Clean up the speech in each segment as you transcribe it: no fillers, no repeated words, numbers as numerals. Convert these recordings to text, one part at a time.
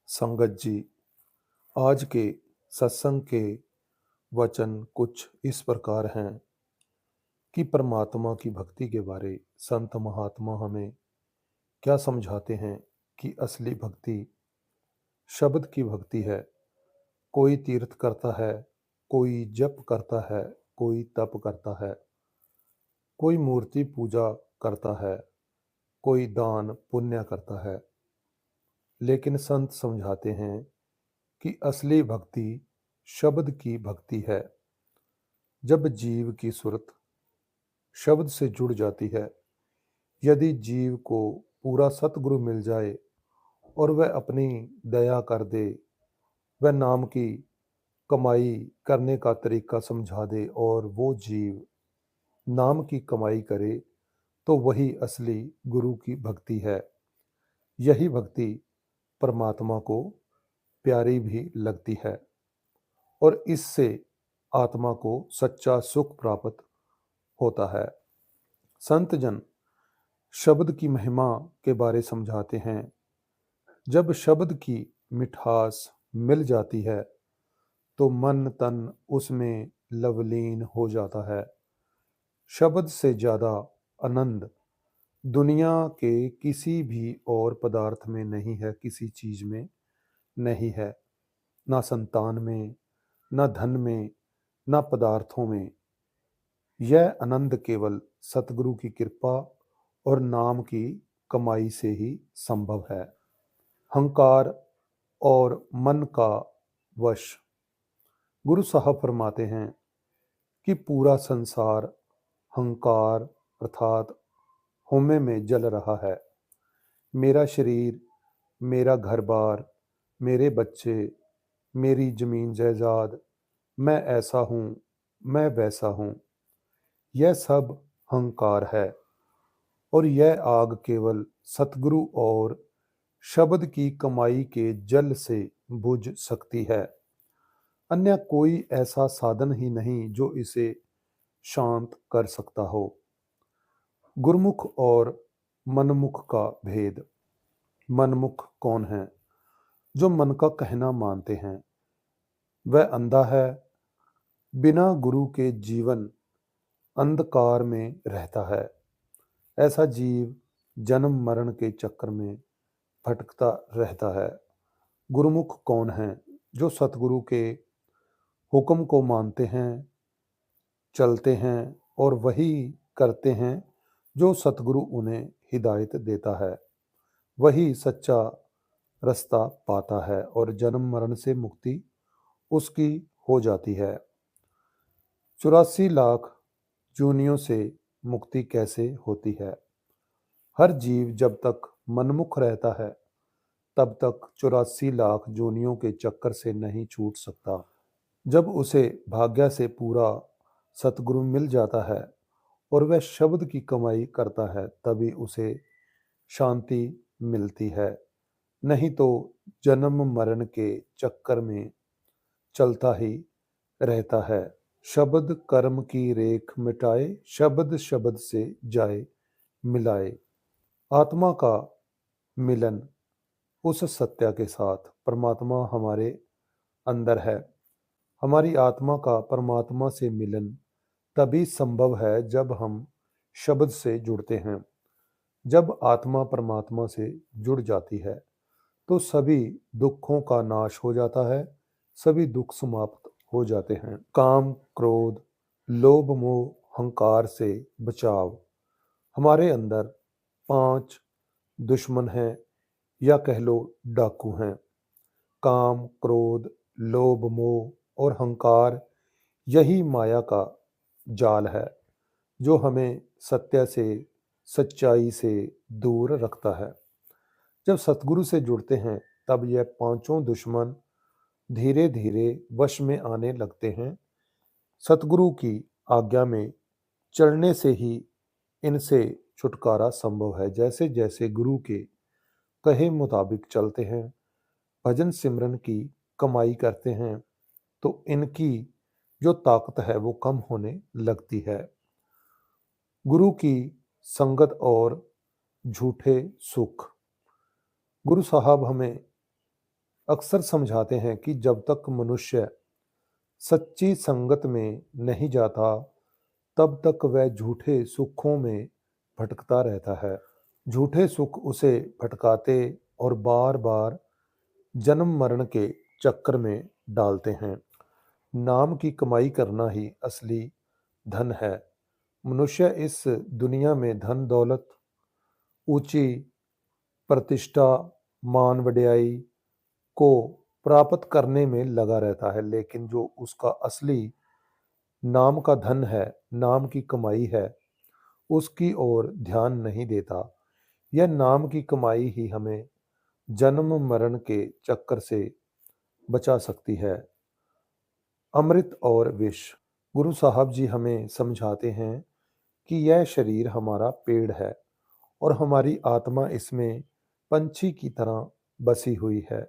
संगत जी, आज के सत्संग के वचन कुछ इस प्रकार हैं कि परमात्मा की भक्ति के बारे संत महात्मा हमें क्या समझाते हैं कि असली भक्ति शब्द की भक्ति है। कोई तीर्थ करता है, कोई जप करता है, कोई तप करता है, कोई मूर्ति पूजा करता है, कोई दान पुण्य करता है। लेकिन संत समझाते हैं कि असली भक्ति शब्द की भक्ति है। जब जीव की सुरत शब्द से जुड़ जाती है, यदि जीव को पूरा सतगुरु मिल जाए और वह अपनी दया कर दे, वह नाम की कमाई करने का तरीका समझा दे और वो जीव नाम की कमाई करे, तो वही असली गुरु की भक्ति है। यही भक्ति परमात्मा को प्यारी भी लगती है और इससे आत्मा को सच्चा सुख प्राप्त होता है। संत जन शब्द की महिमा के बारे समझाते हैं। जब शब्द की मिठास मिल जाती है तो मन तन उसमें लवलीन हो जाता है। शब्द से ज़्यादा आनंद दुनिया के किसी भी और पदार्थ में नहीं है, किसी चीज़ में नहीं है। ना संतान में, ना धन में, ना पदार्थों में। यह आनंद केवल सतगुरु की कृपा और नाम की कमाई से ही संभव है। हंकार और मन का वश। गुरु साहब फरमाते हैं कि पूरा संसार हंकार अर्थात होमे में जल रहा है। मेरा शरीर, मेरा घर बार, मेरे बच्चे, मेरी जमीन जायदाद, मैं ऐसा हूँ, मैं वैसा हूँ, यह सब हंकार है और यह आग केवल सतगुरु और शब्द की कमाई के जल से बुझ सकती है। अन्य कोई ऐसा साधन ही नहीं जो इसे शांत कर सकता हो। गुरमुख और मनमुख का भेद। मनमुख कौन है? जो मन का कहना मानते हैं। वह अंधा है। बिना गुरु के जीवन अंधकार में रहता है। ऐसा जीव जन्म मरण के चक्कर में भटकता रहता है। गुरुमुख कौन है? जो सतगुरु के हुक्म को मानते हैं, चलते हैं और वही करते हैं जो सतगुरु उन्हें हिदायत देता है। वही सच्चा रास्ता पाता है और जन्म मरण से मुक्ति उसकी हो जाती है। 84 लाख जूनियों से मुक्ति कैसे होती है? हर जीव जब तक मनमुख रहता है तब तक 84 लाख जूनियों के चक्कर से नहीं छूट सकता। जब उसे भाग्य से पूरा सतगुरु मिल जाता है और वह शब्द की कमाई करता है, तभी उसे शांति मिलती है। नहीं तो जन्म मरण के चक्कर में चलता ही रहता है। शब्द कर्म की रेख मिटाए, शब्द शब्द से जाए मिलाए। आत्मा का मिलन उस सत्य के साथ। परमात्मा हमारे अंदर है। हमारी आत्मा का परमात्मा से मिलन तभी संभव है जब हम शब्द से जुड़ते हैं। जब आत्मा परमात्मा से जुड़ जाती है तो सभी दुखों का नाश हो जाता है, सभी दुख समाप्त हो जाते हैं। काम, क्रोध, लोभ, मोह, हंकार से बचाव। हमारे अंदर 5 दुश्मन हैं या कह लो डाकू हैं। काम, क्रोध, लोभ, मोह और हंकार यही माया का जाल है जो हमें सत्य से, सच्चाई से दूर रखता है। जब सतगुरु से जुड़ते हैं तब यह पांचों दुश्मन धीरे धीरे वश में आने लगते हैं। सतगुरु की आज्ञा में चलने से ही इनसे छुटकारा संभव है। जैसे जैसे गुरु के कहे मुताबिक चलते हैं, भजन सिमरन की कमाई करते हैं, तो इनकी जो ताकत है वो कम होने लगती है। गुरु की संगत और झूठे सुख। गुरु साहब हमें अक्सर समझाते हैं कि जब तक मनुष्य सच्ची संगत में नहीं जाता, तब तक वह झूठे सुखों में भटकता रहता है। झूठे सुख उसे भटकाते और बार बार जन्म मरण के चक्कर में डालते हैं। नाम की कमाई करना ही असली धन है। मनुष्य इस दुनिया में धन दौलत, ऊंची प्रतिष्ठा, मान वड्याई को प्राप्त करने में लगा रहता है, लेकिन जो उसका असली नाम का धन है, नाम की कमाई है, उसकी ओर ध्यान नहीं देता। यह नाम की कमाई ही हमें जन्म मरण के चक्कर से बचा सकती है। अमृत और विष। गुरु साहब जी हमें समझाते हैं कि यह शरीर हमारा पेड़ है और हमारी आत्मा इसमें पंछी की तरह बसी हुई है।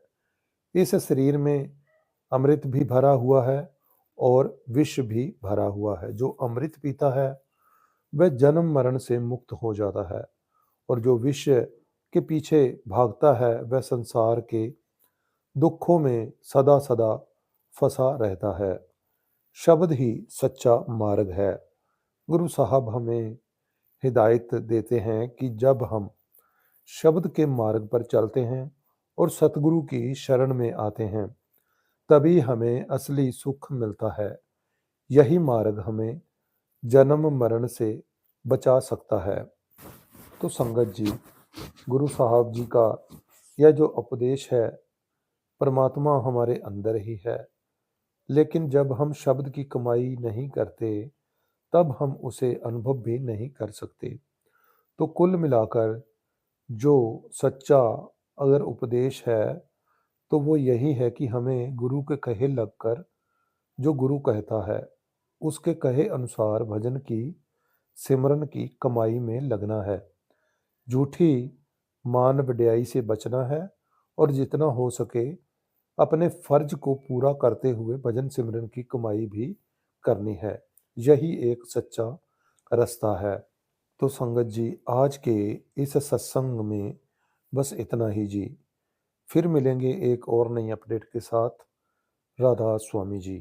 इस शरीर में अमृत भी भरा हुआ है और विष भी भरा हुआ है। जो अमृत पीता है वह जन्म मरण से मुक्त हो जाता है, और जो विष के पीछे भागता है वह संसार के दुखों में सदा सदा फंसा रहता है। शब्द ही सच्चा मार्ग है। गुरु साहब हमें हिदायत देते हैं कि जब हम शब्द के मार्ग पर चलते हैं और सतगुरु की शरण में आते हैं, तभी हमें असली सुख मिलता है। यही मार्ग हमें जन्म मरण से बचा सकता है। तो संगत जी, गुरु साहब जी का यह जो उपदेश है, परमात्मा हमारे अंदर ही है, लेकिन जब हम शब्द की कमाई नहीं करते, तब हम उसे अनुभव भी नहीं कर सकते। तो कुल मिलाकर जो सच्चा अगर उपदेश है, तो वो यही है कि हमें गुरु के कहे लगकर, जो गुरु कहता है उसके कहे अनुसार भजन की, सिमरन की कमाई में लगना है। झूठी मान वड्याई से बचना है और जितना हो सके अपने फर्ज को पूरा करते हुए भजन सिमरन की कमाई भी करनी है। यही एक सच्चा रास्ता है। तो संगत जी, आज के इस सत्संग में बस इतना ही जी। फिर मिलेंगे एक और नई अपडेट के साथ। राधा स्वामी जी।